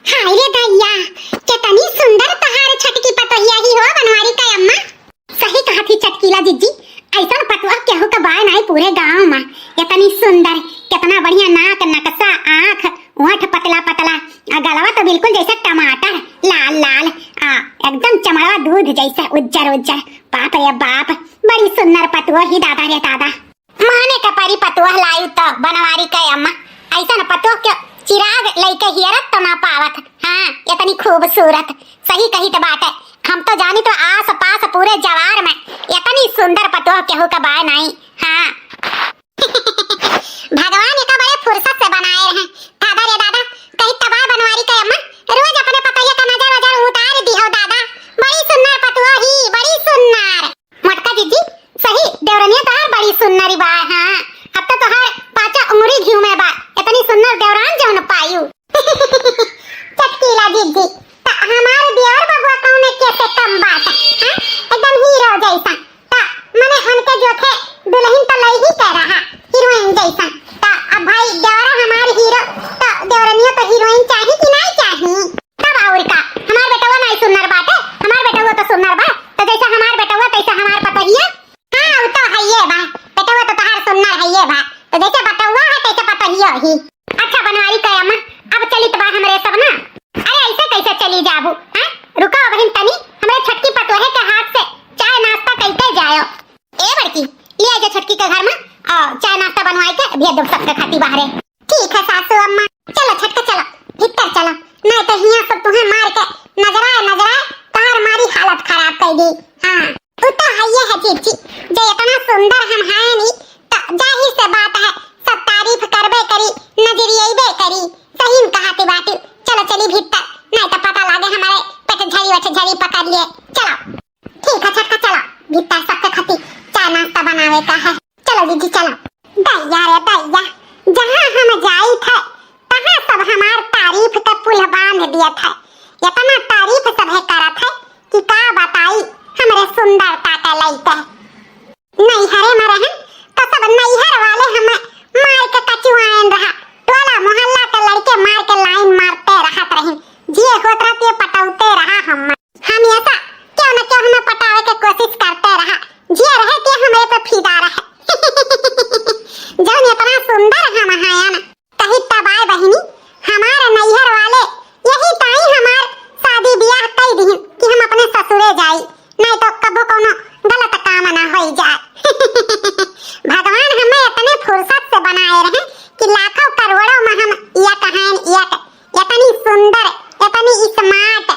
हाय रे भैया, कितनी सुंदर तहार छटकी पतोहिया ही हो बनवारी का अम्मा। सही कहा थी चटकीला जीजी, ऐसा पतवा केहू का बाय नहीं पूरे गांव में। इतनी सुंदर, कितना बढ़िया नाक, नक्शा, आंख, ओठ पतला पतला, गलवा तो बिल्कुल जैसे टमाटर, लाल लाल, एकदम चमड़वा दूध जैसा उज्जर उज्जर। बाप रे बाप, बड़ी सुंदर पतवा ही दादा रे दादा। माने का परी पतवा लायु तो बनवारी का अम्मा। ऐसा न पतवा के चिराग लेके हियरत तो ना पावत। हाँ, इतनी खूबसूरत, सही कही तो बात है। हम तो जानी तो आस पास पूरे जवार में इतनी सुंदर पतोह केहू का बाय नहीं। हाँ भगवान ये तो बड़े फुर्सत से बनाए रहे दादा रे दादा। कहीं तबाह बनवारी का अम्मा रोज अपने पतोहिया का नजर वजर उतार दी हो दादा। बड़ी सुंदर पतोह ही, बड़ी सुंदर। मटका जीजी सही देवरनिया तो बड़ी सुंदरी बा। हाँ, अब तो हर पाचा उंगली घी में बा, इतनी सुंदर देवरान जो न पायू। चटकीला जीजी ता हमारे देवर बबुआ कौन कैसे कम बात है। हां, एकदम हीरो जैसा। ता माने उनके जो थे दुल्हन तो लई ही कह रहा हीरोइन जैसा। ता अब भाई देवरा हमारे हीरो, तो देवरनिया तो हीरोइन चाहिए कि नहीं चाहिए। तब और का हमार बेटवा नहीं सुंदर बात है। हमार बेटवा तो सुंदर बा, तो जैसा हमार बेटवा तैसा हमार पतोहिया। हां, वो तो है ये बा, बेटवा तो तहार सुंदर है ये बा, तो जैसे बेटवा है तैसे पतोहिया ही। अच्छा बनवारी का अम्मा, अब चली तबा हमरे सब ना। अरे ऐसे कैसे चली जाबू? हां, रुको बहन तनी, हमरे छटकी पतोहे के हाथ से चाय नाश्ता करके जायो। ए बड़की ले जा छटकी के घर में और चाय नाश्ता बनवाई के भेज दो सबके खाती बाहरे। ठीक है सासू अम्मा, चलो छटका चलो भीतर चलो, नहीं तो हिया सब तुम्हें मार के नजराए तहार मारी हालत खराब कर दी। हां, तू तो है ये है चीची, जो इतना सुंदर हम है नहीं तो जाहिर से बात है सब तारीफ करबे करी, नजरिएबे करी। सही कहती बात। चलो चली भीतर, नहीं तो पता लागे हमारे पेट झड़ी पकड़ लिए। चलो ठीक है छटका चलो भीतर, सबके खाती चाय नाश्ता बनावे का है। चलो दीदी चलो। दैया रे दैया, जहाँ हम जाई थे तहाँ सब हमार तारीफ के पुल बांध दिया था। इतना तारीफ सब है करा था कि का बताई हमरे सुंदरता के लइके। नहीं हरे मरे हैं तो सब नैहर वाले हमें मार के कचुआन रहा, टोला मोहल्ला के लड़के मार के लाइन मारते रहत रही। जे होत रहते पटाउते रहा हम ऐसा क्यों न क्यों हमें पटावे के कोशिश करते रहा। जे रहे के हमें पे फिदा रहे। जब इतना सुंदर हम हाया ना कहीं तबाय बहिनी, हमारे नैहर वाले यही ताई हमार शादी ब्याह कई दी कि हम अपने ससुरे जाई, नहीं तो कबो कोनो गलत काम ना हो जाए। भगवान हमें इतने फुर्सत से बनाए रहे कि लाखों करोड़ों में हम इतनी सुंदर, इतनी स्मार्ट।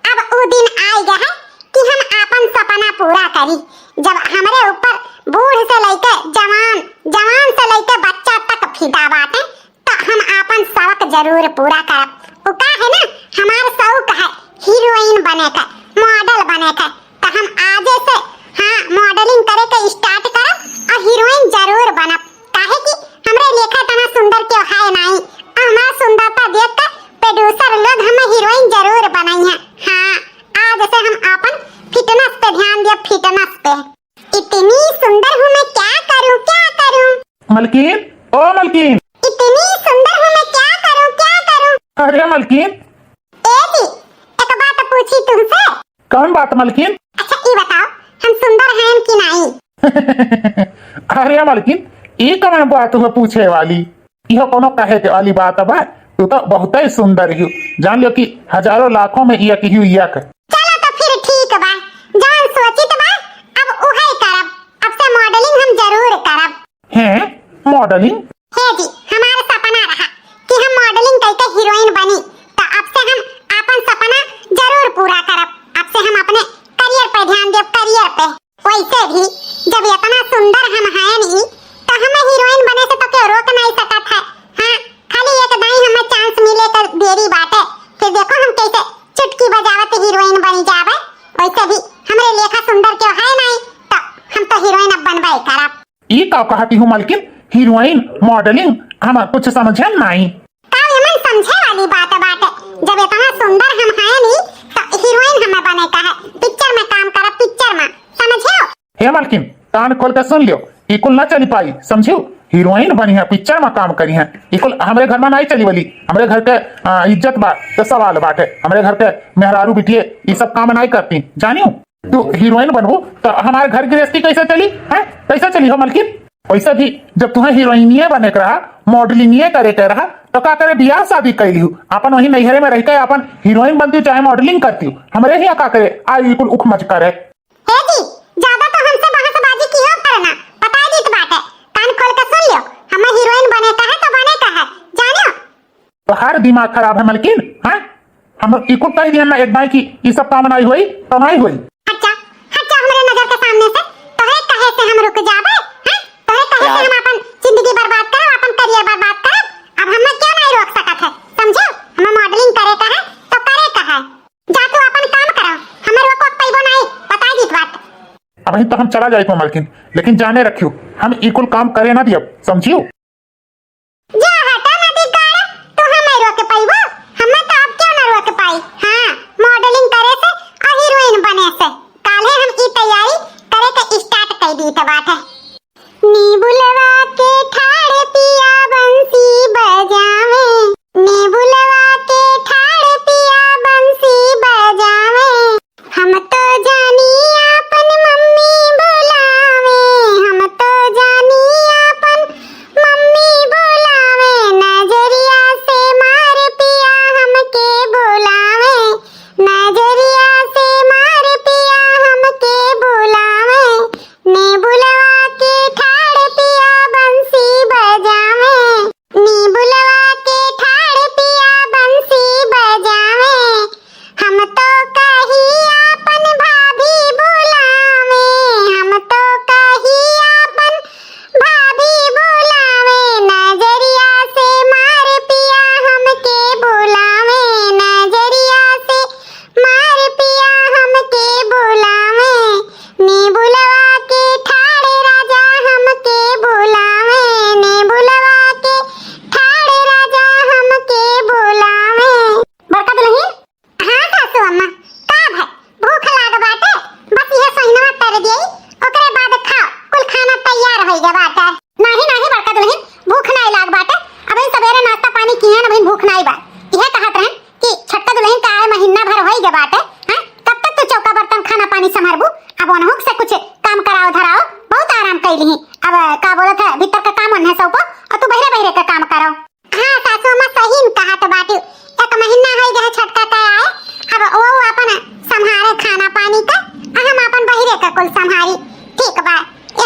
अब वो दिन आ गया है कि हम अपन सपना पूरा करी। जब हमारे ऊपर बूढ़ से लेके जवान से लेके बच्चा तक फिदा बाटे, तो हम अपन शौक जरूर पूरा करब। वो का है ना, हमार शौक है हीरोइन बने का, मॉडल बने का। तो हम आजे से हाँ मॉडलिंग करे के स्टार्ट करब और हीरोइन जरूर बनब। काहे कि हमरे लेखा तना सुंदर क्यों है नहीं, और हमार सुंदरता देख के प्रोड्यूसर लोग हमें हीरोइन जरूर बनाई है। हाँ, आज से हम अपन फिटनेस पे ध्यान दिया, फिटनेस पे। इतनी सुंदर हूँ मैं, क्या करूँ क्या करूँ। मलकीन, ओ मलकीन, इतनी सुंदर हूँ मैं, क्या करूँ। अरे मलकीन, ए जी एक बात पूछी तुमसे। कौन बात मलकीन? अच्छा ये बताओ हम सुंदर हैं कि नहीं। अरे मलकीन, ये कौन बात हुआ पूछे वाली? यह कोनो कहे के वाली बात बा? तू तो बहुत ही सुंदर ही, जान लो कि हजारों लाखों में एक ही एक। चलो तो फिर ठीक बा, जान सोचित बा अब उहे करब। अब से मॉडलिंग हम जरूर करब। हैं मॉडलिंग? हे जी, हमारा सपना रहा कि हम मॉडलिंग करके हीरोइन बनी, तो अब से हम अपन सपना जरूर पूरा करब। अब से हम अपने करियर पे ध्यान देब, करियर पे। वैसे भी जब इतना सुंदर हम हैं नहीं तो हमें हीरोइन बने से तो कोई रोक नहीं सकत है। हाँ, खाली एक दाई हमें चांस मिले तो देरी बाटे, फिर देखो हम कैसे चुटकी बजावत हीरोइन बनी जावे। वैसे भी हमरे लेखा सुंदर क्यों है नहीं, तो हम तो हीरोइन अब बनबे करब। ये का कहती हूँ मलकिन, हीरोइन मॉडलिंग हम कुछ समझे नहीं। मन समझे वाली बात बाटे, जब इतना सुंदर हम हैं नहीं तो हीरोइन हमें बने का है, पिक्चर में काम करब, पिक्चर में, समझे हो? हे मलकिन, कान खोल के सुन लियो, ये कुल ना चली पाई, समझियो। हीरोइन बनी है, पिक्चर में काम करी है, इकुल हमारे घर में नहीं चली वाली। हमारे घर के इज्जत बात तो सवाल बात है। हमारे घर के मेहरारू बिटिए ये सब काम नहीं करती, जानियो। तू हीरोइन बनबू तो हमारे घर गृहस्थी कैसे चली है? कैसे चली हो मलकिन? वैसे भी जब तुम्हें हीरोइनिये बने के रहा, मॉडलिंग करे के रहा, तो का करे बियाह शादी कैली हूँ अपन वही नैहरे में रह के अपन हीरोइन बनती चाहे मॉडलिंग करती हूँ। हमारे ही का करे आज बिल्कुल उख मच करे। हे जी, ज्यादा तो हमसे बहसबाजी की हो करना, बता दी तो बात है, कान खोल के सुन लियो। हमें हीरोइन बने का है तो बने का है, जानियो। तो हर दिमाग खराब है मलकिन, हैं? हम इकुल कह दिया ना एक बार की ये सब काम नहीं हुई तो नहीं हुई। अच्छा अच्छा, हमारे नजर के सामने से तोहे कहे से हम रुक जाबे हैं? तोहे कहे से हम अपन जिंदगी बर्बाद करब, अपन करियर बर्बाद करब? अब हमें क्यों नहीं रोक सकत है, समझो? हमें मॉडलिंग करे का है तो करे का है। जा तू अपन काम करो, हमें रोको पैबो नहीं, बता दी बात। अभी तो हम चला जाए तो मलकिन, लेकिन जाने रखियो हम इकुल काम करे ना दियो, समझियो? जा हटा ना दिगाड़ा, तू हमें रोक पैबो? हमें तो अब क्यों ना रोक पाई? हां, मॉडलिंग करे से और हीरोइन बने से काले हम की तैयारी करे के स्टार्ट कर दी तो बात है। नी बुलवा के ठाड़ पिया बंसी बजावे, नी बुलवा के ठाड़ पिया बंसी बजावे, हम तो जानी अपन मम्मी बुलावे, हम तो जानी अपन मम्मी बुलावे, नजरिया से मार पिया हमके बुलावे, नजरिया से मार पिया हमके बुलावे, ने बुलवा के ठाड़ पिया बंसी बजावे, नी बुलवा के ठाड़ पिया बंसी बजावे, हम तो कही अपन भाभी बुलावे, हम तो कही अपन भाभी बुलावे, नजरिया से मार पिया हमके बुलावे, नजरिया से मार पिया हमके बुलावे, ने बुलवा के ठाड़ राजा हमके बुलावे, ने बुलवा के ठाड़ राजा हमके बुलावे। बड़का दुल्हन, हाँ सासू अम्मा, का है भूख लाग बाटे, बस यह सहीनवा कर दियई, ओकरे बाद खाओ, कुल खाना तैयार होई गे बाटे। नहीं नहीं बड़का दुल्हन, भूख नहीं लाग बाटे, अबे सवेरे नाश्ता पानी किए न, अबे भूख नहीं बा। यह कहत रहन कि छटका दुल्हन का आए महीना भर होई गे बाटे, हैं? तब तक तो चौका बर्तन खाना पानी संभारबू, अब ओनहुक से कुछ काम कराओ धराओ, बहुत आराम कैली। अब का बोलत है भीतर का काम है सबको, और तू बहरे बहरे का काम करो। हाँ सासू अम्मा सही कहत बाटी, एक महीना होई गे छटका का आए, अब वो अपन संभारे खाना पानी का, हम अपन बहिरे का कुल संभारी। ठीक बा,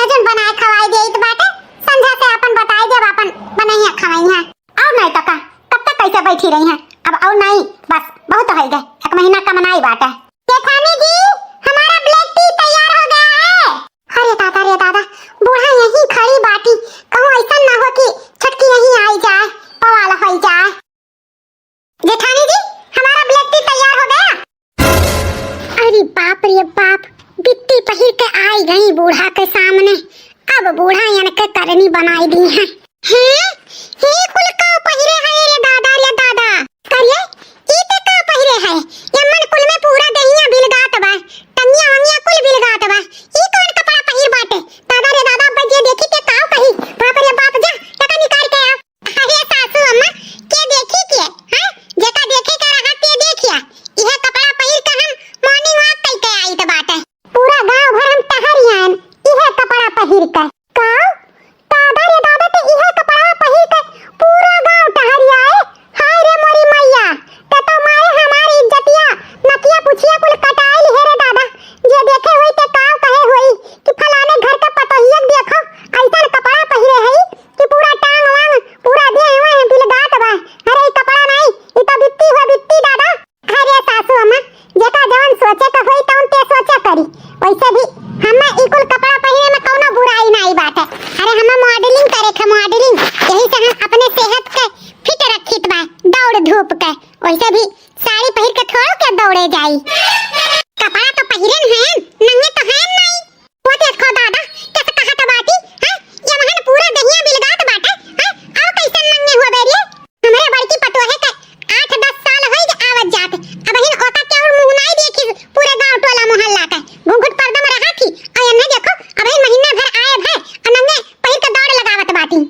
एजन बनाए खवाई देइत बाटे, संझा से अपन बताई देब अपन बनैया खवाई है। और नहीं तो का कब तक कैसे बैठी रही हैं? अब और नहीं, बस बहुत हो गए, एक महीना का मनाई बाटे। जेठानी जी, हमारा ब्लैक टी तैयार हो गया है। अरे दादा रे दादा, बूढ़ा यहीं खड़ी बाटी, कहूँ ऐसा ना हो कि छटकी यहीं आई जाए, पवाला हो जाए। जेठानी जी, हमारा ब्लैक टी तैयार हो गया। अरे बाप रे बाप, बिट्टी पहिर के आई गई बूढ़ा के सामने, अब बूढ़ा इनके करनी बनाई दी है। हैं? हे कुल का पहिरे है रे दादा रे दादा, करिए ई ते का पहिरे है, यमन कुल में पूरा दहिया बिलगात बा, टंगिया वंगिया कुल बिलगात बा, ई कौन कपड़ा पहिर बाटे? दादा रे दादा, अब जे देखी ते काव कही, बाप रे बाप, जा टका निकाल के आ। अरे सासू अम्मा, के देखी के हैं? जेका देखे का रहा ते देखिया, यह कपड़ा पहिर के हम मॉर्निंग वॉक कई के आई त बाटे, पूरा गांव भर हम टहरियान यह कपड़ा पहिर के। का दादा रे दादा, ते यह कपड़ा पहिर के पूरा गांव टहरिया है? हाय रे मोरी मैया, ते तो मारे हमारी इज्जतिया नकिया पुछिया कुल कटाइल है रे दादा। जे देखे होई ते काव कहे होई कि फलाने घर के पतोहिया देखो ऐसा कपड़ा पहिरे है कि पूरा टांग वांग पूरा देह हुए है बिलगात बा। अरे ई कपड़ा नहीं, ई तो बित्ती हो बित्ती दादा। अरे सासू अम्मा, जेका जवन सोचे का होई तवन ते सोचे करी, वैसे भी हमें ई कुल कपड़ा पहिरे में कोनो बुराई नहीं बात है। अरे हमें मॉडलिंग करे के, मॉडलिंग यही से हम अपने सेहत के फिट रखित बा, दौड़ धूप के, वैसे भी साड़ी पहिर के थोड़ा के दौड़े जाई। कपड़ा तो पहिरन है, नंगे तो है नहीं। वो देखो दादा कैसे कहत बाटी, हैं? ये महन पूरा दहिया बिलगात बाटे, हैं? और कैसे नंगे हो बेरिए? हमरे बड़की पतोहे के 8-10 साल होई गे आवत जाते, अब हिन ओका के और मुंह नहीं देखी पूरे गांव टोला मोहल्ला के, घूंघट पर्दा में रहा थी, और अन्ने देखो अब हिन महीना भर आए भय, और नंगे पहिर के दौड़ लगावत बाटी।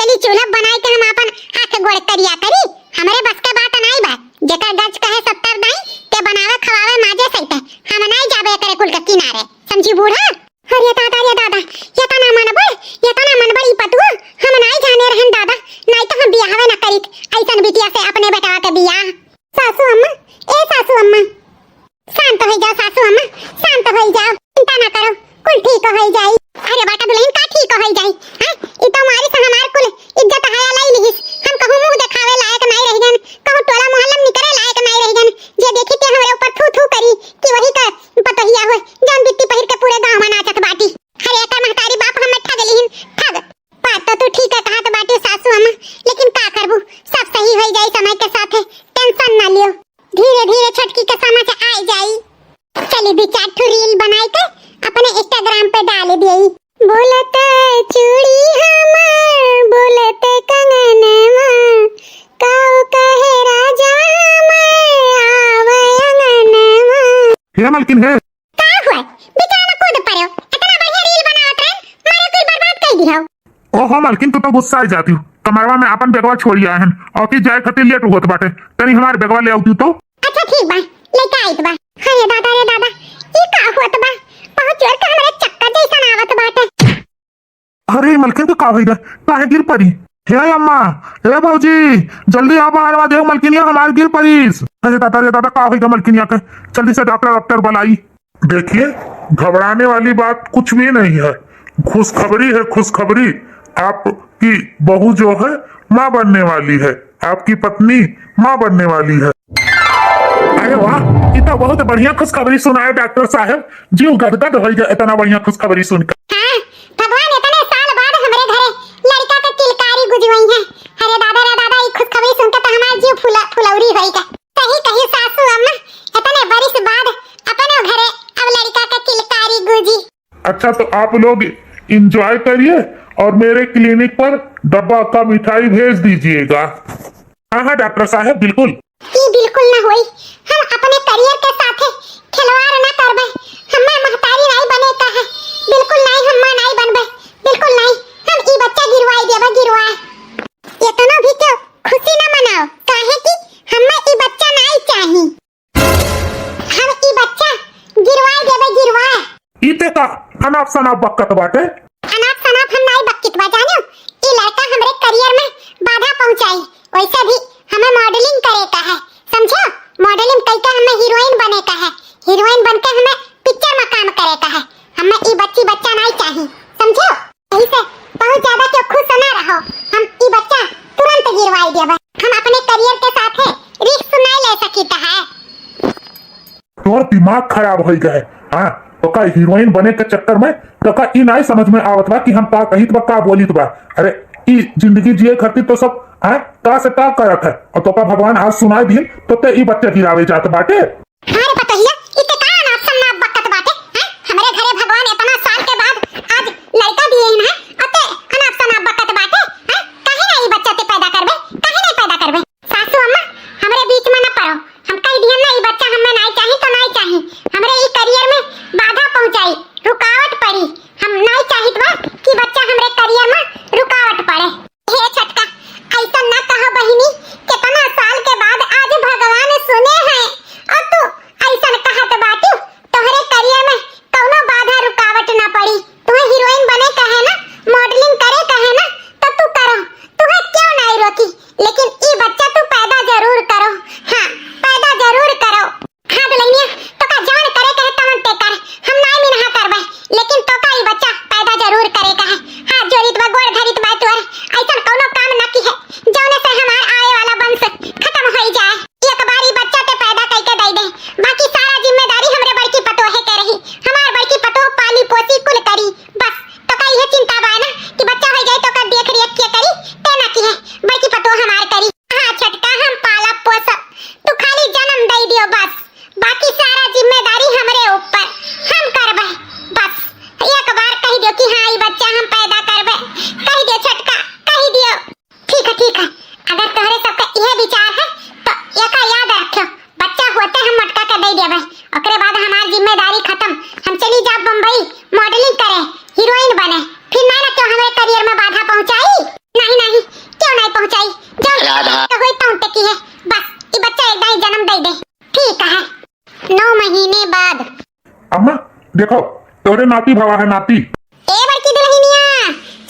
चली चूल्हा बनाई के हम अपन आंख गोड़ करिया करी। हमरे बस के बात नहीं बा। जेकर गज कहे 70 नहीं ते बनावे खवावे माजे सहित हम नहीं जाबे करे कुल के किनारे, समझी बूढ़ा। अरे दादा ये तना मनबड़ ई पतुआ हम नहीं जाने रहन दादा, नहीं तो हम बियाहवे न करित ऐसन बिटिया से अपने बेटवा के बियाह। सासू अम्मा, ए सासू अम्मा, शांत हो जाओ सासू अम्मा, शांत हो जाओ, चिंता ना करो, कुल ठीक हो जाई। अरे बेटा दुल्हन का ठीक हो जाई, हां ई तो हमारी से हमार कुल इज्जत हाया लाई लिहिस। हम कहूं मुंह दिखावे लायक नहीं रह गन, कहूं टोला मोहल्ला में निकले लायक नहीं रह गन। जे देखी ते हमरे ऊपर थू थू करी कि वही का पतोहिया होय जौन बिट्टी पहिर के पूरे गांव में नाचत बाटी। अरे एकर महतारी बाप हमें ठग लिहिन, ठग। बात तो तू ठीक है कहत बाटी सासू अम्मा, लेकिन का करबू, सब सही हो जाई समय के साथ, टेंशन ना लियो। धीरे धीरे छटकी के समझ आ जाई। चली दो 4 ठो रील बनाई के अपने इंस्टाग्राम पे डाल दियई। बोलत चूड़ी हमार, बोलत कंगनवा, काऊ कहे राजा हमार आवे अंगनवा। हे मालकिन है का हुआ बेचारा कूद पड़ो, इतना बढ़िया रील बनावत रहे मारे कुल बर्बाद कर दियो। ओहो मालकिन तू तो गुस्सा आ जाती हूँ। कमरवा में अपन बेगवा छोड़ी आए हैं और की जाए खातिर लेट होत बाटे, तनी हमार बेगवा ले आउती तो। अच्छा ठीक बा, लेके आइत बा। अरे दादा ई का होत बा, बहुत जोर का हमरे चक्का जैसा आवत बाटे। अरे मालकिन तो का होई रे, काहे गिर पड़ी? हे अम्मा, हे भौजी, जल्दी आ बाहर आ, देख मालकिनिया हमार गिर पड़ीस। अरे दादा का होई रे मालकिनिया के, जल्दी से डॉक्टर बुलाई। देखिए घबराने वाली बात कुछ भी नहीं है, खुशखबरी है खुशखबरी। आपकी बहू जो है माँ बनने वाली है, आपकी पत्नी माँ बनने वाली है। अरे वाह, ये तो बहुत बढ़िया खुशखबरी सुनाए डॉक्टर साहब, जीव गदगद हो गया इतना बढ़िया खुशखबरी सुनकर। हाँ, भगवान इतने साल बाद हमरे घरे लड़का के किलकारी गुजवाई है। अरे दादा ये खुशखबरी सुनकर तो हमार जीव फुलौरी होई गया। कहीं कहीं सासू अम्मा इतने बरिस बाद अपने घरे अब लड़का का किलकारी गुजी। अच्छा तो आप लोग इंजॉय करिए और मेरे क्लिनिक पर डब्बा का मिठाई भेज दीजिएगा। हाँ डॉक्टर साहब बिल्कुल। ये बिल्कुल ना होई, हम अपने करियर के साथ खिलवाड़ ना करबे। हम्मा महतारी नहीं बने का है, बिल्कुल नहीं, हम्मा नहीं बनबे, बिल्कुल नहीं। हम ई बच्चा गिरवाई देबे, गिरवाए। इतना भी तो खुशी ना मनाओ, काहे कि हम्मा ई बच्चा नहीं चाही। हम ई बच्चा गिरवाई देबे, गिरवाए। इते का अनाप शनाप बकत बाटे। अनाप शनाप हम नहीं बकत बा, जानो ई लड़का हमरे करियर में बाधा पहुंचाई। वैसे भी हमें मॉडलिंग करे का है, समझो। मॉडलिंग करके हमें हीरोइन बने का है, हीरोइन बनके हमें पिक्चर में काम करे का है। हमें ई बच्चा नहीं चाहिए, समझो। यही से बहुत ज्यादा क्यों खुश ना रहो, हम ई बच्चा तुरंत गिरवाई देबे। हम अपने करियर के साथ रिस्क नहीं ले सकीता है। तोर दिमाग खराब हो गया है। हाँ तो का हीरोइन बने के चक्कर में तो का ई नहीं समझ में आवत बा कि हम का कहित बा का बोलित बा। अरे ई जिंदगी जिए खातिर तो सब का से का करत है, और तो का भगवान आज सुनाई दिन तो ते ई बच्चे गिरावे जात बाटे। अरे पतोहिया इते का अनाप शनाप बकत बाटे। हमरे घरे भगवान इतना साल के बाद आज लड़का दिए हैं, अते अनाप शनाप बकत बाटे। काहे ना ई बच्चा ते पैदा करबे, काहे नहीं पैदा करबे। सासू अम्मा हमरे बीच में ना पड़ो, हम कह दिए ना ई बच्चा हमें नहीं चाहिए तो नहीं चाहिए। हमरे ई करियर में बाधा पहुंचाई, रुकावट पड़ी। हम नहीं चाहित बा कि बच्चा हमरे करियर में रुकावट पड़े। हे छटका ऐसा ना कहो बहिनी, कितना साल के बाद आज भगवान सुने हैं और तू ऐसा कहत बाटी। तोहरे करियर में कौनो बाधा रुकावट ना पड़ी। तुम्हें हीरोइन बने का है ना, मॉडलिंग करे का है ना, तो तू करो, तुम्हें क्यों नहीं रोकी। लेकिन ई बच्चा तू पैदा जरूर करो। हाँ पैदा जरूर करो। हाँ दुल्हनिया तो का जान करे कहे तमन ते कर, हम नहीं मिनहा करबे, लेकिन तो का ई बच्चा पैदा जरूर करे का है। हाँ जोरित बा गोड़ धरित बा तोर ऐसा कौनो काम ना की है जौने से हमार आए वाला वंश खत्म हो जाए। एक बार ई बच्चा ते पैदा करके दे दे, बाकी सारा जिम्मेदारी हमरे बड़की पतोहे के रही। हमार बड़की पतोह पाली पोसी कुल करी, बस तो का ये चिंता बा ना कि बच्चा हो जाए तो का देख रेख के करी, ते ना की है बड़की पतोह हमार करी। हाँ छटका हम पाला पोसब, तू खाली जन्म दे दियो बस, बाकी सारा जिम्मेदारी हमरे ऊपर, हम करबे। बस एक बार कह दियो कि हाँ ई बच्चा हम पैदा करबे, कह दियो छटका, कह दियो। ठीक है, अगर तोहरे सबका यह विचार है तो एका याद रखियो, बच्चा होते हम मटका के दे देबे, ओकरे बाद हमार जिम्मेदारी खत्म। हम चली जा बम्बई मॉडलिंग करे, हीरोइन बने, फिर ना क्यों हमारे करियर में बाधा पहुंचाई। नहीं देखो तोरे नाती भवा है नाती। ए बड़की दुल्हनिया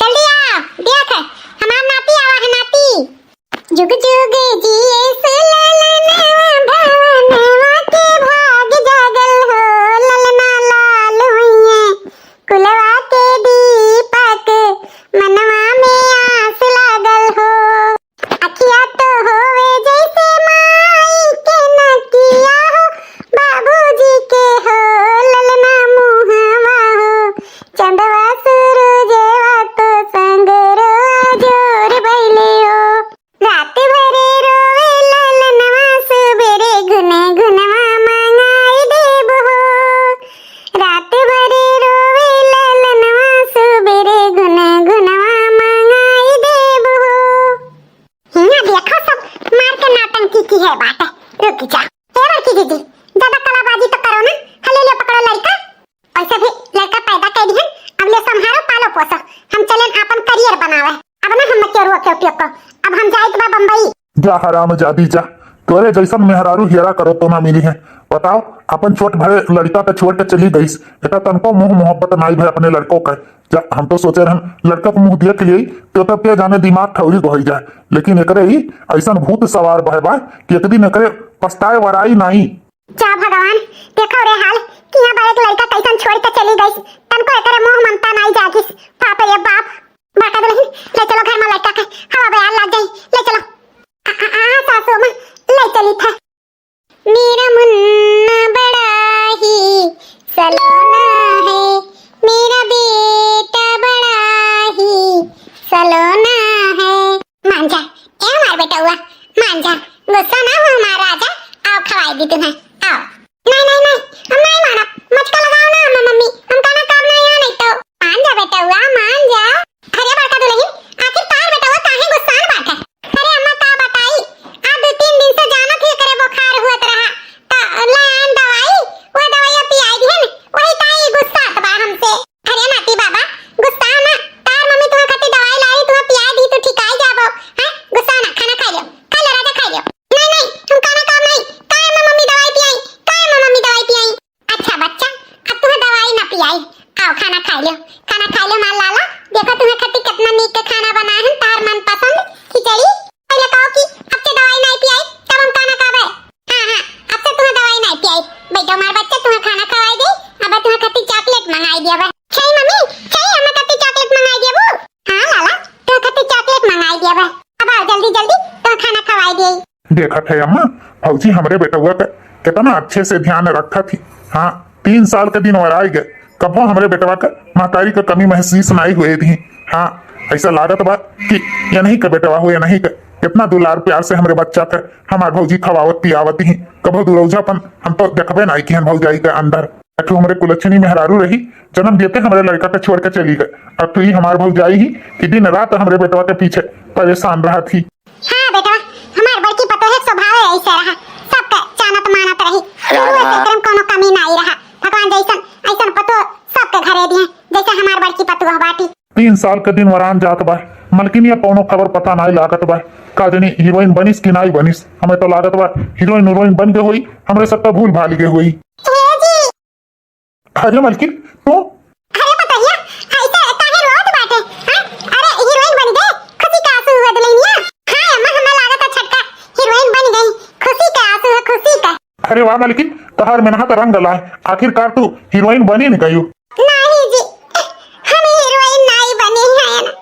जल्दी आ, देख हमार नाती आवा है नाती। जुग जुग जिए सुललनवा भवनवा के भाग जागल हो, ललना लाल होइए कुलवा के दीपक मनवा में आस लागल हो। अखिया तो होवे जैसे माई के नकिया हो, बाबूजी के हो ललना मुहवा हो। चंदवा सूरजवा तो संग जोर बैले हो, रात भरे रोवे ललनवा सुबेरे गुने गुनवा मंगाई देब हो। रात भरे रोवे ललनवा सुबेरे गुने गुनवा मंगाई देब हो। हिया देखो सब मार के नाटंकी की है बात है। रुक जा ए बड़की दीदी, ज्यादा कलाबाजी तो करो ना, हले ले पकड़ो लड़का। ऐसे भी लड़का पैदा कर दिहन, अब ले संभालो पालो पोसो, हम चलें अपन करियर बनावे। अब ना हम क्यों रोक क्यों को, अब हम जाए बा बम्बई। जा हराम जादी जा, तोरे जैसन मेहरारू हेरा करो तो ना मिली है। बताओ अपन छोट भरे लड़का के छोड़ के चली गई, एटा तनको मुंह मोहब्बत नाई भाई अपने लड़कों का। जा हम तो सोचे रहन लड़का के मुंह देख लिए तो तब के जाने दिमाग ठौरी गोई जाए, लेकिन एकरे ही ऐसा भूत सवार बहबा कि एक दिन एकरे पछताए वराई नहीं। जा भगवान, देखो रे हाल कि यहाँ बड़े लड़का कैसन छोड़ के चली गई, तनको एकरे मुंह ममता नहीं जागिस। पाप रे बाप, बाटा दुल्हन ले चलो घर में लड़का के हवा बयान लग जाई, ले चलो। सासू मां ले चली था। मेरा मुन्ना बड़ा ही सलोना है, मेरा बेटा बड़ा ही सलोना है। मान जा ए हमार बेटा हुआ, मान जा, गुस्सा ना हो हमारा राजा। आओ खवाई दी तुम्हें, आओ। नहीं नहीं नहीं, हम नहीं माना, मचका लगाओ ना अम्मा मम्मी, हम खाना काम नहीं है नहीं तो। मान जा बेटा हुआ, मान जा। अरे बड़का दुल्हन आखिर तार बेटा हुआ काहे गुस्सान बात है। अरे अम्मा का बताई, आज 2-3 दिन से जाना थी करे बुखार हुआ रहा, तो लान दवाई, वो दवाई पियाई दिहन, वही ताई गुस्सा बा हमसे। अरे नाती बाबा गुस्सा ना, तार मम्मी तुम्हें खाती दवाई लाई, तुम्हें पियाई दी तो ठीक आई जाबो। हां गुस्सा ना, खाना खा लो, खा लो राजा, खा लो। नहीं नहीं हम खाना काम नहीं, काहे में मम्मी दवाई पियाई, काहे में मम्मी दवाई पियाई। अच्छा बच्चा अब तुम्हें दवाई ना पियाई, आओ खाना खा लो, खाना खा लो माल लाला। देखो तुम्हें खाती कितना नीक के खाना बना है, तार मन पसंद खिचड़ी। पहले कहो कि अब से दवाई नहीं पियाई तब हम खाना खावे। हां हां अब से तुम्हें दवाई नहीं पियाई। बेटा हमारा बच्चा तुम्हें खाना खवाई दे, अब तुम्हें खाती चॉकलेट मंगाई दिया। सही मम्मी सही, हमें खाती चॉकलेट मंगाई दिया। हां लाला तुम्हें खाती चॉकलेट मंगाई दिया। अब आओ जल्दी जल्दी तो खाना खवाई दे। देखा थे अम्मा फौजी हमरे बेटुआ का कितना अच्छे से ध्यान रखा थी। हाँ 3 साल के दिन और आए गए, कबो हमरे बेटवा का महतारी का कमी महसूस नहीं हुए थी। हाँ ऐसा लागत बा कि या नहीं का बेटवा हो या नहीं का, कितना दुलार प्यार से हमरे बच्चा का हमार भौजी खवावत पियावत ही। कबो दुरौजापन हम तो देखबे नहीं कि हम भौजाई के अंदर कि हमरे कुलच्छनी मेहरारू रही, जन्म देते हमरे लड़का के छोड़ के चली गए। अब तो ही हमार भौजाई ही कि दिन रात हमरे बेटवा के पीछे परेशान रहा थी। हाँ बेटा हमार बड़की पतो है स्वभाव ऐसे रहा, सबका जानत मानत रही, शुरू से एकदम कोनो कमी नहीं रहा। भगवान जैसन ऐसन पतो सबके घरे दिए जैसे हमार बड़की पतो बाटी। 3 साल के दिन वरान जात बा, मलकिन या कोनो खबर पता नहीं लागत बा। का जानी हीरोइन बनिस कि नहीं बनिस, हमें तो लागत बा हीरोइन बन के हुई, हमरे सब भूल भाल के हुई। अरे मलकिन तो अरे बताइए ऐसे काहे रोत बाटे। हां अरे हीरोइन बन गए, खुशी का आंसू हुआ दुल्हनिया। हां अम्मा हमें लागत छटका हीरोइन बन गई, खुशी का आंसू है, खुशी का। अरे वाह मलकिन तहर मेहनत रंग गला है, आखिरकार तू हीरोइन बनी नहीं गई। नहीं जी हम हीरोइन नहीं बनी है ना,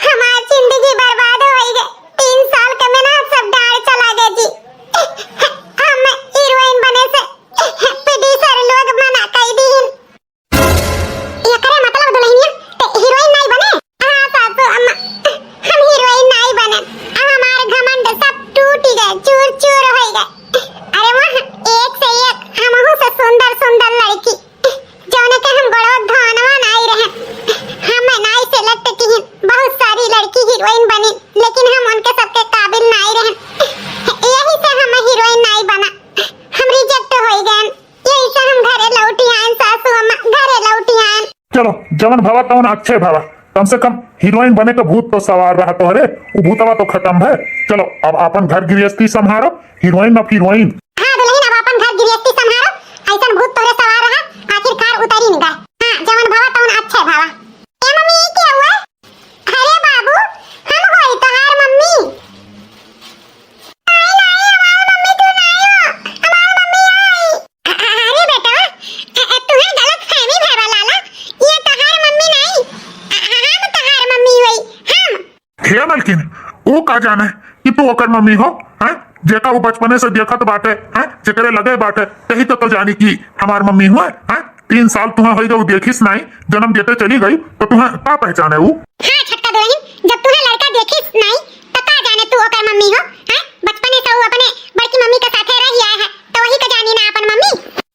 हमारी जिंदगी बर्बाद हो गई। 3 साल के मेहनत सब डाल चला गया जी। हम हीरोइन बने से पीडी सर लोग मना कर दी। ये करे मतलब दुल्हनिया ते हीरोइन नहीं बने। हां सासू अम्मा हम हीरोइन नहीं बने, हमारे घमंड सब टूट गए, चूर चूर हो गए। अरे वाह एक से एक हमहु से सुंदर सुंदर लड़की जौने के हम बड़ो धनवा नहीं रहे, हम नहीं सेलेक्ट की। बहुत सारी लड़की हीरोइन बनी लेकिन हम उनके सबके काबिल नहीं रहे, यही से हम हीरोइन नहीं बना, हम रिजेक्ट हो गए। यही से हम घरे लौटी आए सासू अम्मा, घरे लौटी आए। चलो जवन भवा तवन अच्छे भवा, कम से कम हीरोइन बने का भूत तो सवार रहा तो अरे वो भूतवा तो खत्म है। चलो अब अपन घर गृहस्थी संभालो, हीरोइन अब हीरोइन। हाँ दुल्हन अब अपन घर गृहस्थी संभालो, ऐसा भूत तोरे सवार रहा, आखिरकार उतारी तू का जाने कि तू ओकर मम्मी हो हैं? जेका वो बचपने से देखत बाटे हैं, जेकरे लगे बाटे तही तो जानी कि हमार मम्मी हुए हैं। 3 साल तुम्हें हो गई देखिस नहीं, जन्म देते चली गई तो तुम्हें का पहचाने वो? हाँ छटका दुल्हन, जब तुम्हें लड़का देखिस नहीं तो का जाने तू ओकर मम्मी हो हैं? बचपने से वो अपने बड़की मम्मी के साथे रही आए है तो वही का जानी ना अपन मम्मी।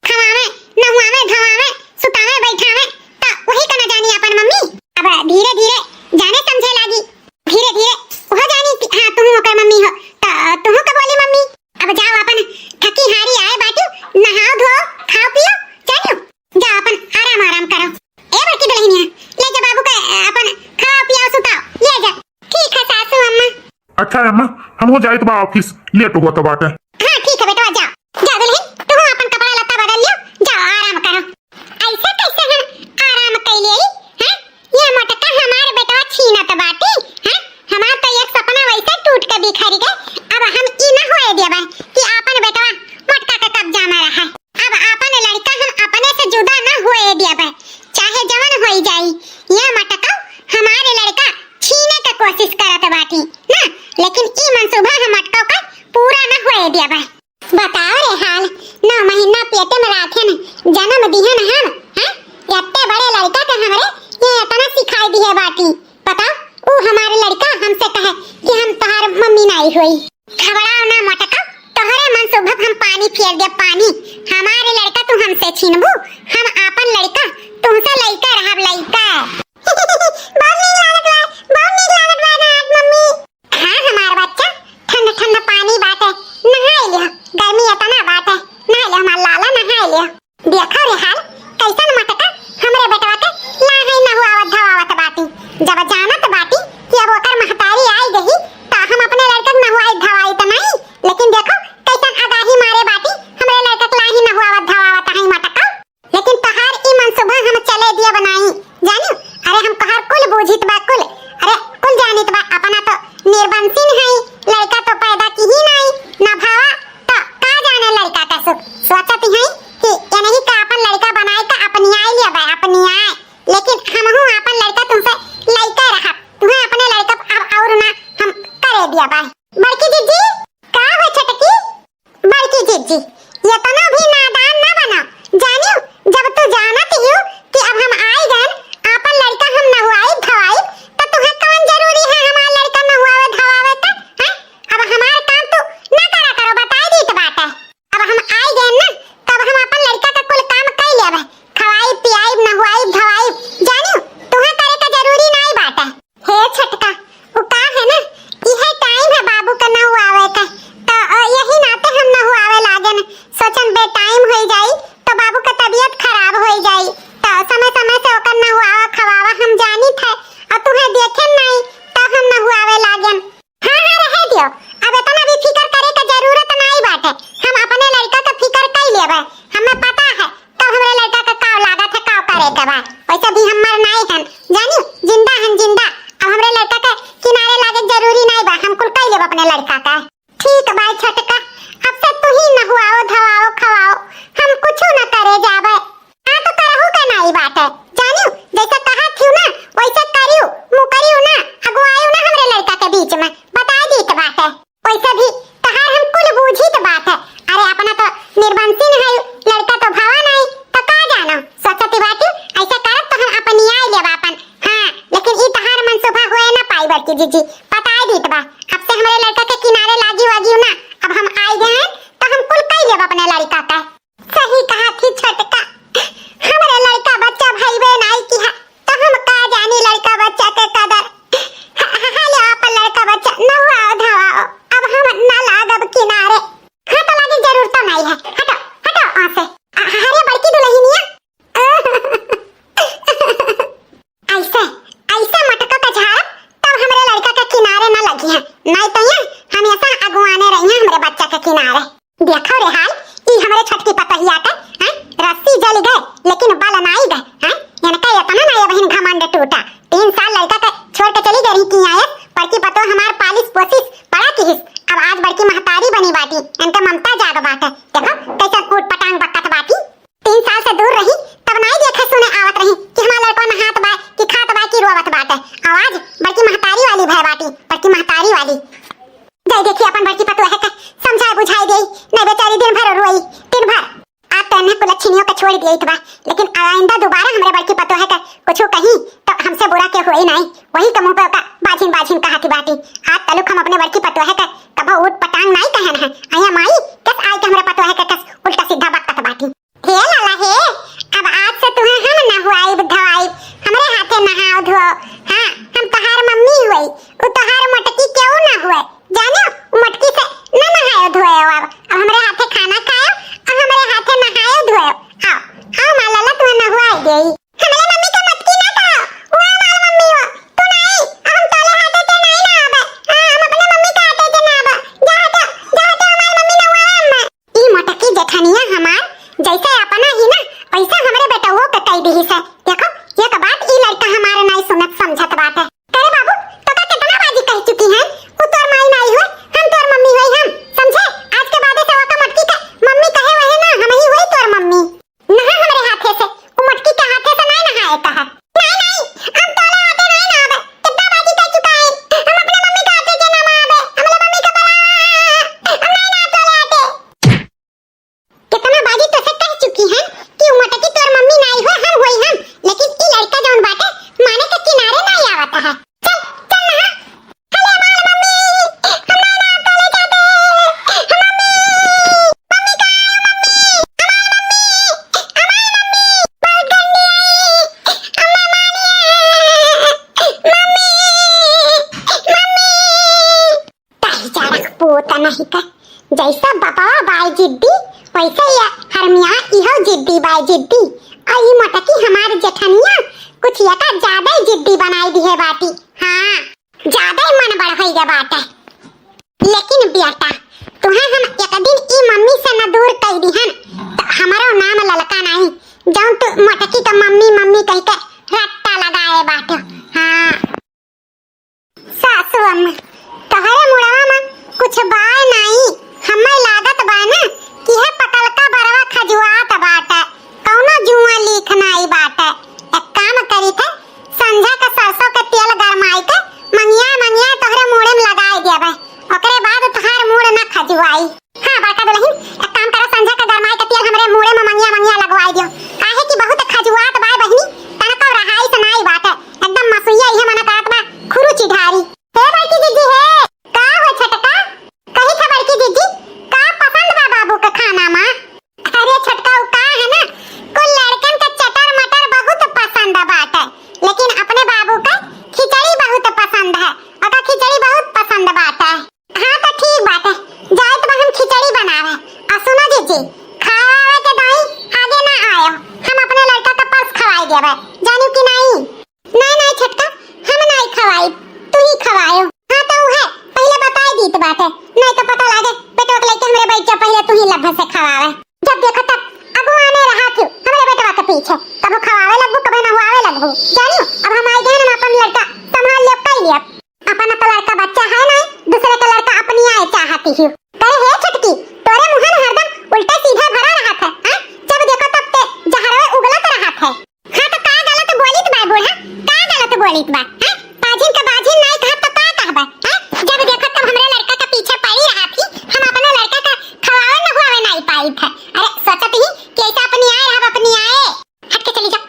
खवावे नहुआवे धवावे सुतावे बैठावे तो वही का ना जानी अपन मम्मी। अब धीरे धीरे जाने समझे लागी, धीरे धीरे वो जानी कि हाँ तुम ओकर मम्मी हो तो तुम का बोली मम्मी। अब जाओ अपन थकी हारी आए बाटू, नहाओ धो खाओ पियो जानियो, जाओ अपन आराम आराम करो। ए बड़की दुल्हनिया ले जा बाबू का अपन खाओ पियो सुताओ ले जा। ठीक है सासू अम्मा। अच्छा है अम्मा, हम हो जाए तो बा ऑफिस लेट हुआ तो बाटे। हाँ ठीक है बेटा जाओ, जाओ दुल्हन तुम अपन कपड़ा लत्ता बदल लियो, जाओ आराम करो। ऐसे कैसे हम आराम कर लिए हैं? ये मटका हमारे बेटवा छीनत बाटे हैं? हमार तो एक सपना वैसे टूट के बिखर गए। अब हम ई ना होए देबे कि अपन बेटवा मटका के कब्जा में रहे। अब अपन लड़का हम अपने से जुदा ना होए देबे, चाहे जवन होई जाई। ये मटका हमारे लड़का छीने के कोशिश करत बाटी ना, लेकिन ई मंसूबा हम मटका का पूरा ना होए देबे। बताओ रे हाल, 9 महीना पेटे में राखे न जन्म दिहन हम हैं? इतने बड़े लड़का के हमरे ये इतना सिखाई दिए बाटी। बताओ वो हमारे लड़का हमसे कहे कि हम तोहार मम्मी नहीं हुई। खबराओ ना मटका, तोहरे मंसूबा हम पानी फेर दे पानी। हमारे लड़का तू हमसे छीनबू, हम अपन लड़का तुमसे लइका रहब लइका। बहुत नीक लागत बा, बहुत नीक लागत बा ना आज मम्मी। हाँ हमार बच्चा ठंडा ठंडा पानी बाटे नहाई लियो, गर्मी इतना बाटे नहाई लियो हमार लाला नहाई लियो। देखो रे हाल कैसन मटका हमरे बेटवा के लाही नहुआवत धवावत बाटी। जब जानत बाटी कि अब ओकर महतारी आई गई तो हम अपने लड़का के नहुआई धवाई तो नहीं, लेकिन देखो कैसन आगाही मारे बाटी हमरे लड़का के लाही नहुआवत धवावत है मटका। लेकिन तोहार ई मनसूबा हम चले दिए बनाई जानियो। अरे हम तोहार कुल बूझित बा कुल, अरे कुल जानित बा। अपना तो निर्बंसिन है, लड़का तो पैदा की ही नहीं ना भावा तो का जाने लड़का का सुख। सोचती है कि ये नहीं का अपन लड़का बनाए का अपनी आई ले बा अपनी आए, लेकिन हम हूं अपन लड़का तुमसे लड़का रहा, तुम्हें अपने लड़का अब और ना हम करे दिया बा। बड़की जीजी का हो छटकी? बड़की जीजी ये तो ना भी नादान ना बना जानियो। जब तू जानत हियो कि अब हम आई गए अपन लड़का हम नहुआई धवाई तो तुम्हें कौन जरूरी है हमार लड़का नहुआवे धवावे का हैं? अब हमार काम तू ना करा करो बताई दी तो बात है। अब हम आई गए ना तब हम अपन लड़का का कुल काम कर लेबे, खवाई पियाई नहुआई धवाई जानियो, तुम्हें करे का जरूरी नहीं बात है। हे छटका वो का है ना यही टाइम है बाबू का नहुआवे का, तो यही नाते हम नहुआवे लागन सोचन बे टाइम हो जाई तो बाबू का तबीयत खराब हो जाई तो समय समय से ओकर नहुआवा खवावा हम जानी थे और तुम्हें देखे नहीं तो हम नहुआवे लागन। हाँ हाँ रह दियो, अब इतना भी फिकर करे का जरूरत नहीं बाटे। हम अपने लड़का का फिकर कर लेबे, हमें पता है तो हमरे लड़का का काव लागत है काव करे के बा। वैसे भी हम मर नहीं हन जानी, जिंदा हन जिंदा। अब हमरे लड़का के किनारे लागे जरूरी नहीं बा, हम कुल कर लेब अपने लड़का का। ठीक बा छटका, अब से तू ही नहुआओ धवाओ खवाओ, हम कुछ न करे जाबे। हां तो करहु के नहीं बात है जानियो, जैसे कहा थी ना वैसे करियो मु करियो ना, अगुआयो ना हमरे लड़का के बीच में बता दी तो बात है। वैसे भी तहार हम कुल बूझी तो बात है। अरे अपना तो निर्बंसिन है लड़का तो भावा नहीं तो का जानो सोचती बाटी ऐसा करत तो हम अपनी आई लेब अपन। हां लेकिन ई तहार मनसूबा होए ना पाई बड़की जीजी बताई दी तो बा। अब से हमरे लड़का के किनारे लागी वागी ना, अब हम आई गए तो हम कुल कर लेब अपने लड़का का। सही कहा थी छटका, हमरे लड़का बच्चा भाई बहन आई की है तो हम का जानी लड़का बच्चा के कदर। हाले अपन लड़का बच्चा नहुआओ धवाओ, अब हम ना लागब किनारे। हाँ तो लागे जरूरत नहीं है, हटो हटो वहां से। अरे बड़की दुल्हनिया ऐसे ऐसे मटका का झाड़ तब हमरे लड़का के किनारे ना लगी है, नहीं तो ये हमेशा अगुआने रही है हमरे बच्चा के किनारे। देखो रे हाल ई हमरे छटकी पतहिया के हैं रस्सी जल गए लेकिन बल नहीं गए हैं, इनका इतना ना ये बहन घमंड टूटा। 3 साल लड़का के छोड़ के चली गई की आए, बड़की पतो हमार पालिश पोसिस पड़ा किस, अब आज बड़की महतारी बनी बाटी, इनका ममता जाग बाटे। देखो कैसे कूट पटांग बकत बाटी। 3 साल से दूर रही तब नहीं देखे सुने आवत रही कि हमार लड़का नहात बा कि खात बा कि रोवत बाटे। आवाज बड़की महतारी वाली भय बाटी, बड़की महतारी वाली। पतो है कब उठ पटांग नहीं कहन है आया माई कस आई के हमरा पतो है कस उल्टा सीधा बकत बाटी हे लाला हे अब आज से तुम्हें हम नहवाई धवाई हमरे हाथे नहाओ धो हां हम तहार मम्मी हुई उ तहार मटकी क्यों ना हुए जानो मटकी से न नहायो धोए अब हमरे हाथे खाना खाओ और हमरे हाथे नहायो धोए आओ आओ मां लाला तुम्हें नहवाई देई हमरे मम्मी का मटकी ना खाओ वो हमार मम्मी हो तू नहीं हम तोले हाथे से नहीं नहाबे हां हम अपने मम्मी का हाथे से नहाबे जा हमार मम्मी नहवावे अम्मा ई मटकी जेठानिया हमार जैसे अपना ही ना वैसा हमरे बेटवो के कई दी से देखो ये का बात ई लड़का हमारे नहीं सुनत समझत बात है करे बाबू तो का कितना बाजी कह चुकी है उ तोर माई नहीं हुई हम तोर मम्मी हुई हम समझे आज के बाद से वो का मटकी का मम्मी कहे वही ना हम ही हुई तोर मम्मी नहा हमरे हाथे से उ मटकी के हाथे से नहीं नहाए कहा नहीं हम तोला हाथे नहीं नहाबे कितना बाजी कह चुका है हम अपने मम्मी के हाथे से नहाबे हमरे मम्मी के बला हम नहीं ना तोला हाथे कितना बाजी तो से कह चुकी है कि उ मटकी तोर मम्मी नहीं हुई हम हुई हम लेकिन ई लड़का जौन बाटे माने के किनारे नहीं आवता है चल चल नहा हले मार मम्मी हम नहीं ना तोले जाते मम्मी मम्मी का मम्मी हमार मम्मी बहुत गंदी आई अम्मा मानिए मम्मी ताई जारक पोता नहीं का जैसा बाबा बाई जिद्दी वैसे ही हरमिया इहो जिद्दी बाई जिद्दी आई मटकी हमार जेठनिया कुछ यका ज्यादा ही जिद्दी बनाई दी है बाटी हाँ ज्यादा ही मन बढ़ गई बाटे लेकिन बेटा तुम्हें हम एक दिन ई मम्मी से न दूर कह दी हन तो हमारो नाम ललका नहीं जौन तू मटकी का मम्मी मम्मी कह के रट्टा लगाए बाटे हाँ सासू अम्मा तोहरे मुड़वा में कुछ बाय नहीं हमें लागत बा ना कि है पकलका बरवा खजुआत बाटे कौनो जुआ लिख नहीं बाटे एक काम करी थे संझा का सरसों के तेल गरमाई के मंगिया तोहरे मुड़े में लगाई देबे ओकरे बाद तोहार मुड़ न खजुआई हां बड़का दुल्हन एक काम करो संझा का गरमाई के तेल हमरे मुड़े में मंगिया लगवाई दियो काहे कि बहुत खजुआत बाय बहिनी तनको रहाई से नहीं बाटे एकदम मसुइया इहे मन कहत बा खुरुची ढारी हे बड़की जीजी हे का हो छटका कही था बड़की जीजी का पसंद बा बाबू के खाना में अरे छटका उ का है ना कुल लड़कन का चटर मटर बहुत पसंद बाटे लेकिन अपने बाबू का खिचड़ी बहुत पसंद है और खिचड़ी बहुत पसंद बाटे हां तो ठीक बाटे जाए तो हम खिचड़ी बनावे और सुनो जीजी खावे के दई आगे ना आयो हम अपने लड़का का पास खवाई देवे जानू कि नहीं छटका हम नहीं खवाई तू ही खवायो हां तो उ है पहले बताई दीत बाटे नहीं तो पता लागे पेटवा के लेके हमरे बच्चा पहले तू ही लभ से खवावे जब देखो तब अगुआने रहा क्यों हमरे बेटवा के पीछे कब खवावे लगबू कब नहवावे लगबू जानियो अब हम आई गए हम अपन लड़का संभाल ले कई लिया अपन तो लड़का बच्चा है नहीं दूसरे का लड़का अपनी आए चाहती हूं करे हे छटकी तोरे मुंह में हरदम उल्टा सीधा भरा रहा था हां जब देखो तब ते जहरवे उगलत रहा था हां तो का गलत बोलित बा बूढ़ा का गलत बोलित बा हां बाजिन का बाजिन नहीं कहा तो का कहबा हां जब देखो तब हमरे लड़का के पीछे पड़ी रहा थी हम अपना लड़का का खवावे नहवावे नहीं पाई था अरे सोचत ही कि ऐसा अपनी आए रहा अपनी आए हट के चली जा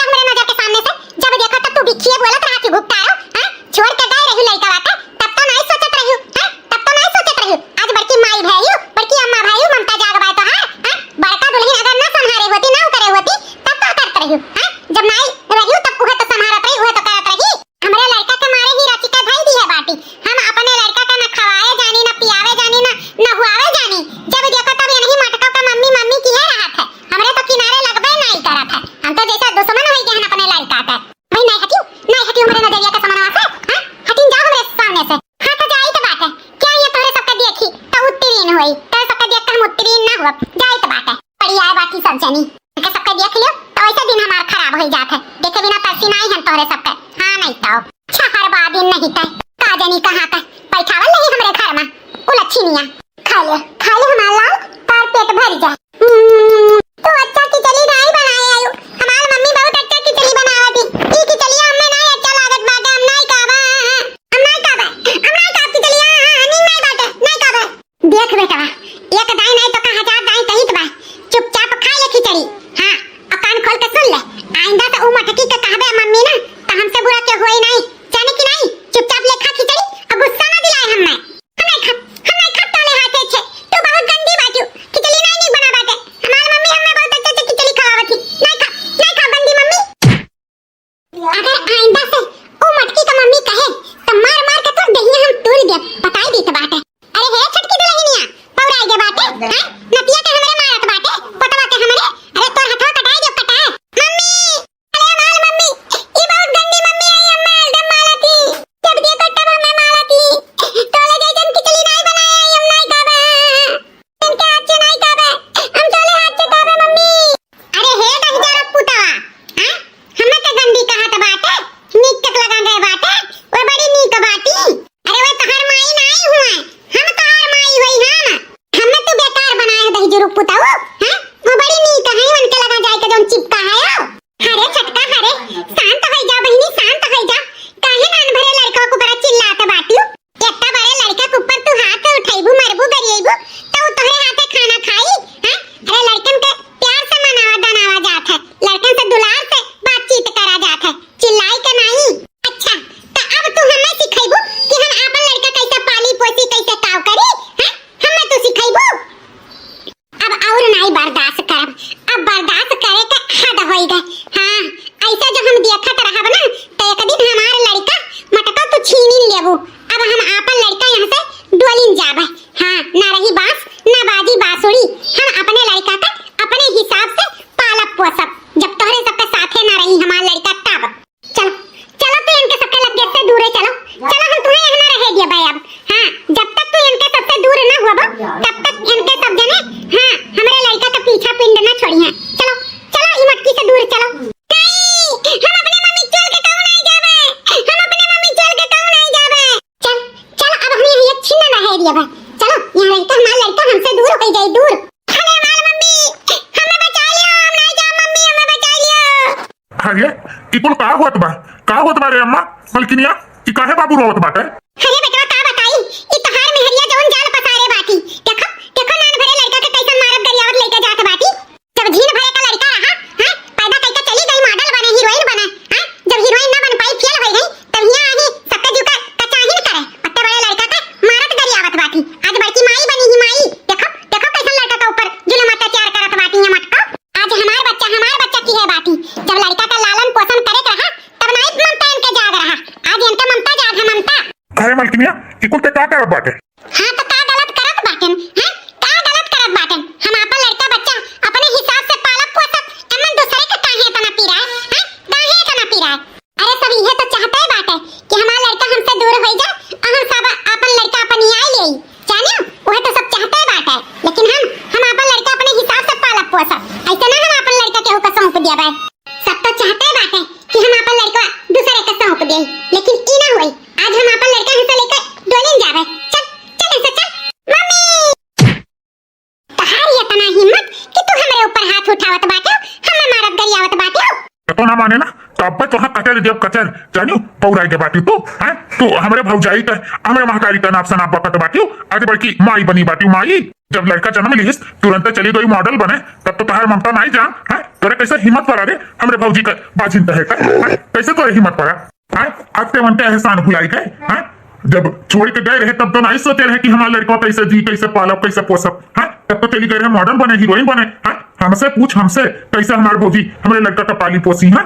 हमरे नजर के सामने से जब देखो तब तू बिखिए बोलत रहा थी भुगतारो हां छोड़ के गए रही लड़का वाका तब तो नहीं सोचत रही हां तब तो नहीं सोचत रही आज बड़की माई भैयू बड़की अम्मा भैयू ममता जाग बाय तो हां बड़का दुल्हन अगर ना संभारे होती ना करे होती तब तो करत रही हां जब नहीं रही तब उहे तो संभारत रही उहे तो करत रही हमरे लड़का के मारे ही रचिका धई दी है बाटी हम अपने लड़का का ना खवाए जानी ना पियावे जानी ना नहवावे जानी जब देखो तब यही मटका का मम्मी की है रहा था हमरे तो किनारे लगबे नहीं करा था हम तो जैसा दुश्मन होई गए अपने लड़का का भाई नहीं हटियो हमरे नजरिया का समनवा से हां हटिन जाओ हमरे सामने से हां तो जाई तो बात है क्या ये तोरे सबका देखी तो उत्तीर्ण होई तोरे सबका देख के हम उत्तीर्ण ना हुआ जाई तो बात है पड़ी आए बाकी सब जनी के सबका देख लियो तो ऐसा दिन हमार खराब हो जात है देखे बिना तरसी नहीं हम तोरे सबका हां नहीं तो हर बादिन नहीं तय का जनी कहां का बैठावल नहीं हमरे घर में उलच्छिनिया खा ले हमार लाल तार पेट भर जाए तो अच्छा खिचड़ी नहीं बनाए आयु हमार मम्मी बहुत अच्छा खिचड़ी बनावती ई खिचड़िया हमें नहीं अच्छा लागत बाटे हम नहीं खाबा खिचड़िया नहीं बाटे नहीं खाबा देख बेटा एक दाई नहीं तो का हजार दाई तहित बा चुपचाप खा ले खिचड़ी हां कान खोल के सुन ले आइंदा से उ मटकी के कहबे मम्मी ना तो हमसे बुरा के होई नहीं जाने की नहीं चुपचाप ले खा खिचड़ी अब गुस्सा ना दिलाए हमें कह दिया भाई। चलो यहाँ लड़का हमारा लड़का हमसे दूर हो जाए दूर। अरे हमारी मम्मी हमें बचा लियो, हम नहीं जा मम्मी हमें बचा लियो। अरे इकुल का होत बा रे अम्मा मलकिनिया कि काहे बाबू रोवत बाटे? अरे बेटा का बताई ई तहार मेहरिया जौन जाल पसारे बाटी। देखो देखो नान भरे लड़का के कैसन मारत गरियावत लइका जात बाटी। जब झीन भरे का लड़का रहा हैं पैदा कइके चली गई मॉडल बने हीरोइन बने हैं। जब हीरोइन ना बन पाई फेल हो गई तब यहां आही सबका जुका कचाहिन करे अत्ते बड़े लड़का के मारत गरियावत बाटी। आज बड़की माई बनी ही माई। देखो देखो कैसन लड़का के ऊपर जुल्म अत्याचार करत बाटी है मटको। आज हमार बच्चा की है बाटी। जब लड़का का लालन पोषण करे रहा तब नहीं ममता इनके जाग रहा। आज इनके ममता जाग है ममता। अरे मलकिनिया इकुल ते का करत बाटे? हां तो का गलत करत बाटन हैं? का गलत करत बाटन? हम अपन लड़का बच्चा अपने हिसाब से पालक पोसत एमन दूसरे के काहे तना पी रहा है हैं? काहे तना पी रहा है? अरे सब ये तो चाहता है बाटे कि हमारा लड़का हमसे दूर हो जाए और हम सब अपन लड़का अपन ही ले जानियो। वह तो सब चाहता है बाटे लेकिन हम अपन लड़का अपने हिसाब से पालक पोसत ऐसे ना हम अपन लड़का केहू का सौंप दिया बाय। सब तो चाहते हैं बाटे कि हम अपन लड़का दूसरे के सौंप देई लेकिन ई ना होई। आज हम अपन लड़का हमसे लेकर डोलिन जावे। चल चल ऐसे चल मम्मी। तहारी इतना हिम्मत कि तू हमरे ऊपर हाथ उठावत बाटे हमें मारत गरियावत बाटे। तो ना माने ना तो अब तो कचर जब कचर जानियो पौराई के बाटी तू हैं तू हमरे भौजाई का हमरे महतारी का नाप सनाप बकत बाटियो। आज बड़की माई बनी बाटी माई। जब लड़का जन्म लिहिस तुरंत चली गई मॉडल बने तब तो तहार ममता नहीं जान हैं। तोरे कैसे हिम्मत पड़ा रे हमरे भौजी का बाजिन तहे का हैं? कैसे तोरे हिम्मत पड़ा हैं? आज ते मनते एहसान भुलाई गए हैं। जब छोड़ के गए रहे तब तो नहीं सोचे रहे कि हमारा लड़का कैसे जी कैसे पालब कैसे पोसब हैं। तब तो चली गए रहे मॉडर्न बने हीरोइन बने हैं। हमसे पूछ हमसे कैसे हमारे भौजी हमारे लड़का का पाली पोसी है।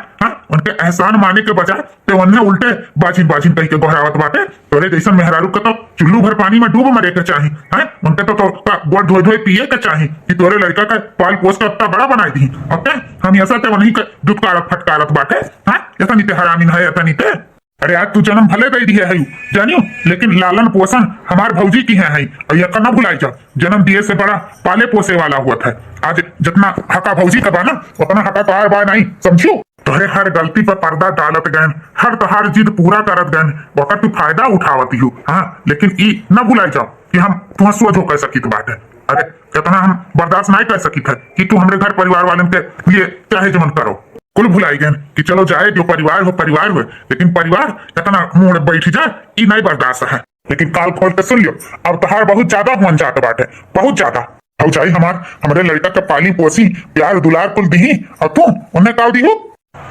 उनके एहसान माने के बजाय तो उन्हें उल्टे बाजिन बाजिन कह के दोहरावत बाटे। तोरे जैसन मेहरारू के तो चुल्लू भर पानी में डूब मरे के चाही हैं। उनके तो गोड़ धोए धोए पिए के चाही कि तोरे लड़का का पाल पोस का इतना बड़ा बनाई दी। ओके हम ऐसा ते वही दुत्कारत फटकारत बाटे हैं। ऐसा नहीं ते हरामीन है ऐसा नहीं ते। अरे आज तू जन्म भले दे दिए है जानियो लेकिन लालन पोषण हमार भौजी की है और यह करना भुलाई जाओ। जन्म दिए से बड़ा पाले पोसे वाला हुआ था। आज जितना हका भौजी का बाना उतना हका तो आर बार नहीं समझियो। तोहरे हर गलती पर पर्दा डालत गए हर तहार जिद पूरा करत गए वक्त तू फायदा उठावती हो। हाँ लेकिन ई न भुलाई जाओ कि हम तुम सोच हो कह सकी बात है। अरे कितना हम बर्दाश्त नहीं कर सकी थे कि तू हमारे घर परिवार वाले के लिए चाहे जमन करो। कुल भुलाई गए कि चलो जाए जो परिवार हो लेकिन परिवार इतना मुंह बैठ जाए ई नहीं बर्दाश्त है। लेकिन काल खोल के सुन लियो अब तहार बहुत ज्यादा हुन जात बाटे बहुत ज्यादा। भौजाई हमारे लड़का के पाली पोसी प्यार दुलार कुल दी और तू उन्हें काव दी हो।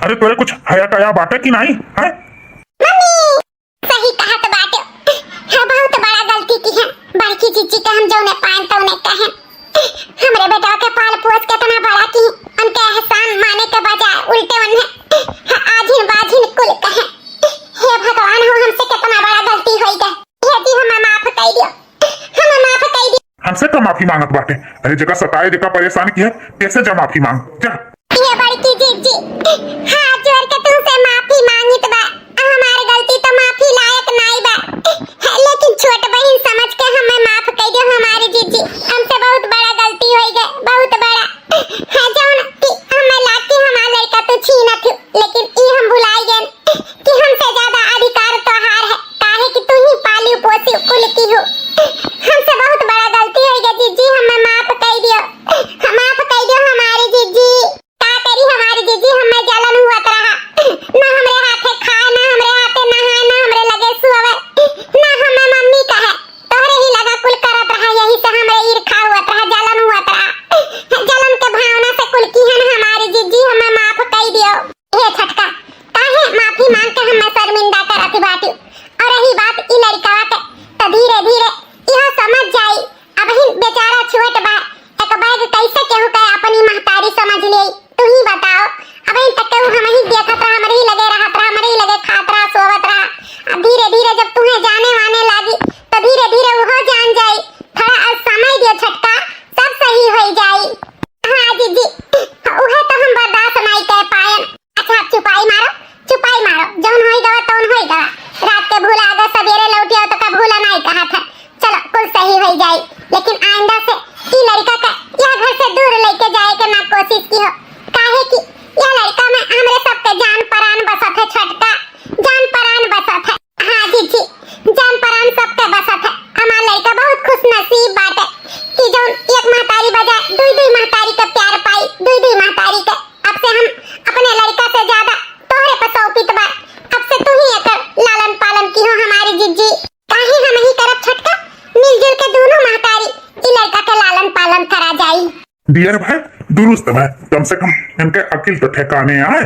अरे तोरे कुछ हया कया बाटे कि नहीं है? सही कहा तो बाटे है बहुत बड़ा गलती की है। बड़की चीची के हम जौने पान तौने कहे हमरे बेटा के पाल पोस के इतना बड़ा की उनके एहसान माने के बजाय उल्टे उन्हें आजिन बाजिन कुल कहे। हे भगवान हो हमसे कितना बड़ा गलती होई गई। हे जी हमें माफ कर दियो हमें माफ कर दियो। हमसे तो माफी मांगत बाटे। अरे जगह सताए जगह परेशान किया कैसे जा माफी मांग जा। ये बड़की जीजी हाथ जोड़ के तुमसे माफी मांगित बा। हमारी गलती तो माफी लायक नहीं बा लेकिन छोट बहन समझ के हमें माफ कर दियो। हमारी जीजी हमसे बहुत बड़ा गलती हो गई बहुत बड़ा है जौन कि हमें लाके हमारा लड़का तो छीनत लेकिन ई हम भुलाई गए कि हमसे ज्यादा अधिकार तोहार है काहे कि तू ही पाली पोसी कुल की हो। हमसे बहुत बड़ा गलती हो गई जीजी हमें माफ कर दियो हमारी जीजी। का करी हमारी जीजी हमें जलन हुआ रहा ना हमरे हाथे खाए ना हमरे हाथे नहाए ना हमरे लगे सुवे ना हमें मम्मी कहे तोहरे ही लगा कुल करत रहा। यही से हमरे ईर्खा हुआ रहा जलन हुआ रहा। जलन के भावना से कुल की है हमारी जीजी हमें माफ कर दियो। हे छटका काहे माफी मांग के हमें शर्मिंदा करत बाटी। और रही बात ई लड़का के तो धीरे धीरे यह समझ जाई। अब ही बेचारा छोट बा एक बैग कैसे केहू के अपनी महतारी समझ ले तू ही बताओ। अब इन तक केहू हम ही देखत रहा हमरे ही लगे रहत रहा हमरे ही लगे खात रहा सोवत रहा। धीरे धीरे जब तुम्हें जाने वाने लागी तो धीरे धीरे वो जान जाई। थोड़ा समय दियो छटका सब सही हो जाई। हाँ जीजी उहे तो हम बर्दाश्त नहीं कर पाए। अच्छा चुपाई मारो जौन होई गवा तौन होई गवा। रात के भूला अगर सवेरे लौटिया तो का भूला नहीं कहा था। चलो कुल सही हो जाई लेकिन आइंदा से ई लड़का का यह घर से दूर लेके जाए के ना कोशिश की हो काहे कि यह लड़का में हमरे सब पे जान परान बसत है। छटका जान परान बसत है। हाँ जीजी जान परान सब पे बसत है। हमारा लड़का बहुत महतारी का प्यार पाई, दुई महतारी का। अब से हम अपने लड़का से ज्यादा तोहरे पर सौंपित बा। अब से तू ही एकर लालन पालन की हो हमारी जिज्जी। काहे हम ही करब छटका, मिलजुल के दोनों महतारी ई लड़का के लालन पालन करा जाई। डियर भाई दुरुस्त भाई, कम से कम इनके अकिल तो ठिकाने आए।